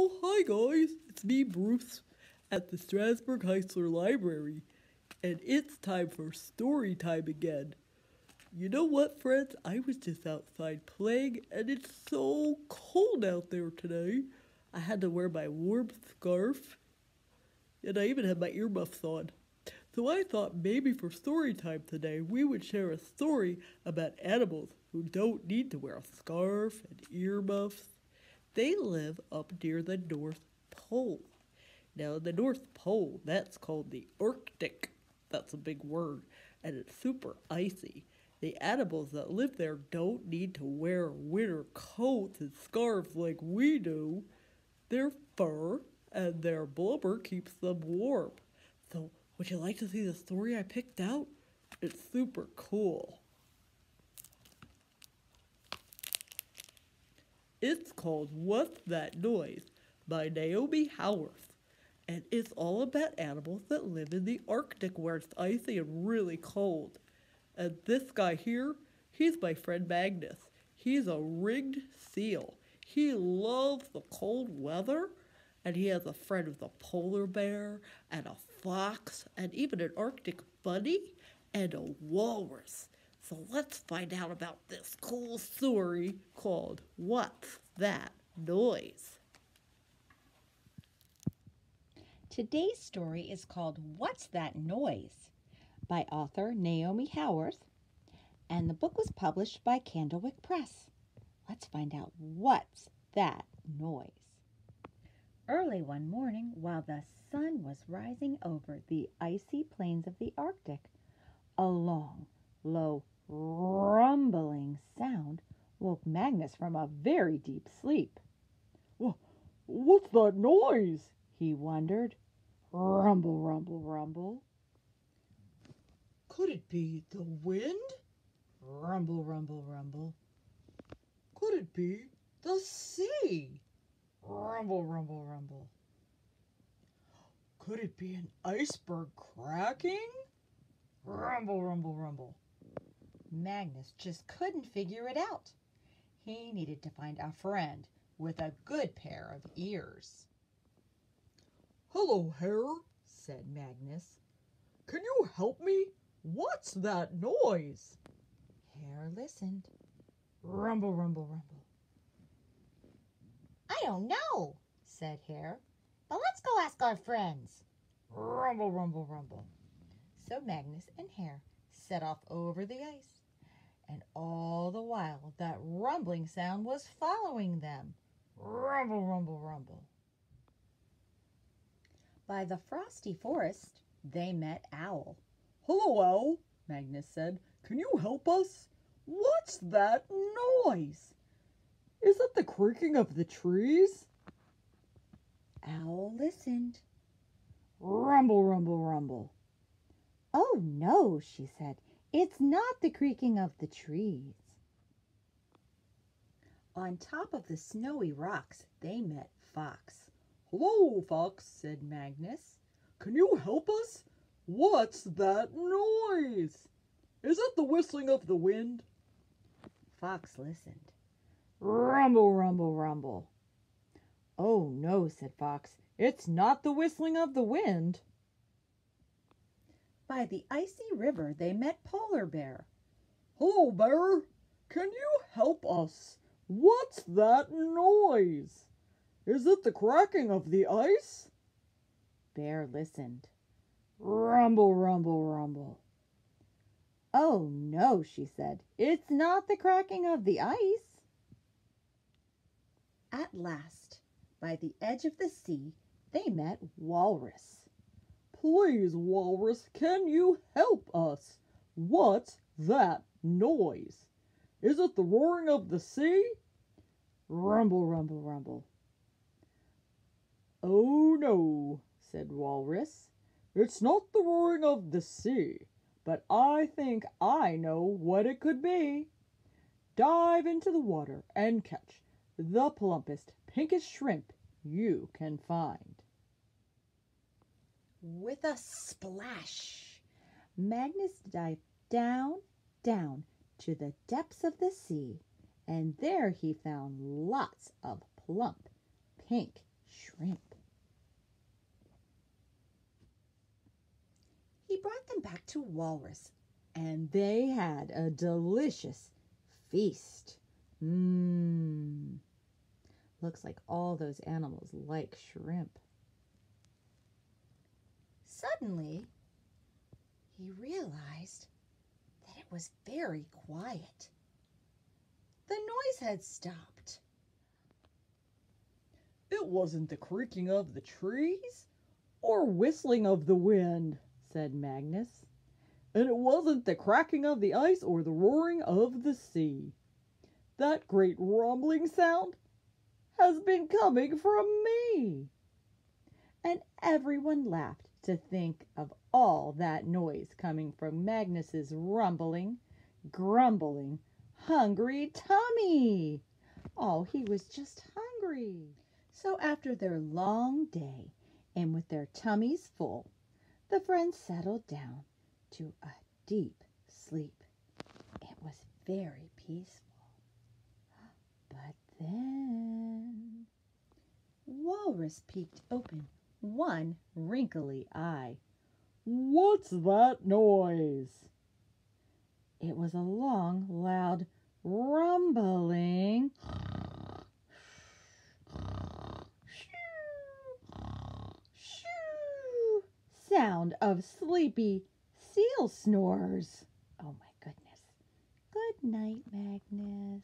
Oh, hi guys, it's me, Bruce, at the Strasburg-Heisler Library, and it's time for story time again. You know what, friends? I was just outside playing, and it's so cold out there today. I had to wear my warm scarf, and I even had my earmuffs on. So I thought maybe for story time today, we would share a story about animals who don't need to wear a scarf and earmuffs. They live up near the North Pole. Now, the North Pole, that's called the Arctic. That's a big word, and it's super icy. The animals that live there don't need to wear winter coats and scarves like we do. Their fur and their blubber keeps them warm. So, would you like to see the story I picked out? It's super cool. It's called What's That Noise by Naomi Howarth. And it's all about animals that live in the Arctic where it's icy and really cold. And this guy here, he's my friend Magnus. He's a ringed seal. He loves the cold weather, and he has a friend with a polar bear and a fox and even an Arctic bunny and a walrus. So let's find out about this cool story called What's That Noise? Today's story is called What's That Noise? By author Naomi Howarth, and the book was published by Candlewick Press. Let's find out what's that noise. Early one morning, while the sun was rising over the icy plains of the Arctic, a long, low, rumbling sound woke Magnus from a very deep sleep. What's that noise? He wondered. Rumble, rumble, rumble. Could it be the wind? Rumble, rumble, rumble. Could it be the sea? Rumble, rumble, rumble. Could it be an iceberg cracking? Rumble, rumble, rumble. Magnus just couldn't figure it out. He needed to find a friend with a good pair of ears. Hello, Hare, Said Magnus. can you help me? What's that noise? Hare listened. Rumble, rumble, rumble. I don't know, said Hare, but let's go ask our friends. Rumble, rumble, rumble. So Magnus and Hare set off over the ice, and all the while that rumbling sound was following them. Rumble, rumble, rumble. By the frosty forest, they met Owl. Hello, Owl, Magnus said. Can you help us? What's that noise? Is it the creaking of the trees? Owl listened. Rumble, rumble, rumble. Oh, no, she said. It's not the creaking of the trees. On top of the snowy rocks, they met Fox. Hello, Fox, said Magnus. Can you help us? What's that noise? Is it the whistling of the wind? Fox listened. Rumble, rumble, rumble. Oh, no, said Fox. It's not the whistling of the wind. By the icy river, they met Polar Bear. Hello, Bear. Can you help us? What's that noise? Is it the cracking of the ice? Bear listened. Rumble, rumble, rumble. Oh, no, she said. It's not the cracking of the ice. At last, by the edge of the sea, they met Walrus. Please, Walrus, can you help us? What's that noise? Is it the roaring of the sea? Rumble, rumble, rumble. Oh, no, said Walrus. It's not the roaring of the sea, but I think I know what it could be. Dive into the water and catch the plumpest, pinkest shrimp you can find. With a splash, Magnus dived down, down to the depths of the sea, and there he found lots of plump, pink shrimp. He brought them back to Walrus, and they had a delicious feast. Looks like all those animals like shrimp. Suddenly, he realized that it was very quiet. The noise had stopped. It wasn't the creaking of the trees or whistling of the wind, said Magnus. And it wasn't the cracking of the ice or the roaring of the sea. That great rumbling sound has been coming from me. And everyone laughed to think of all that noise coming from Magnus's rumbling, grumbling, hungry tummy. Oh, he was just hungry. So after their long day and with their tummies full, the friends settled down to a deep sleep. It was very peaceful. But then Walrus peeked open one wrinkly eye. What's that noise? It was a long, loud rumbling sound of sleepy seal snores. Oh my goodness. Good night, Magnus.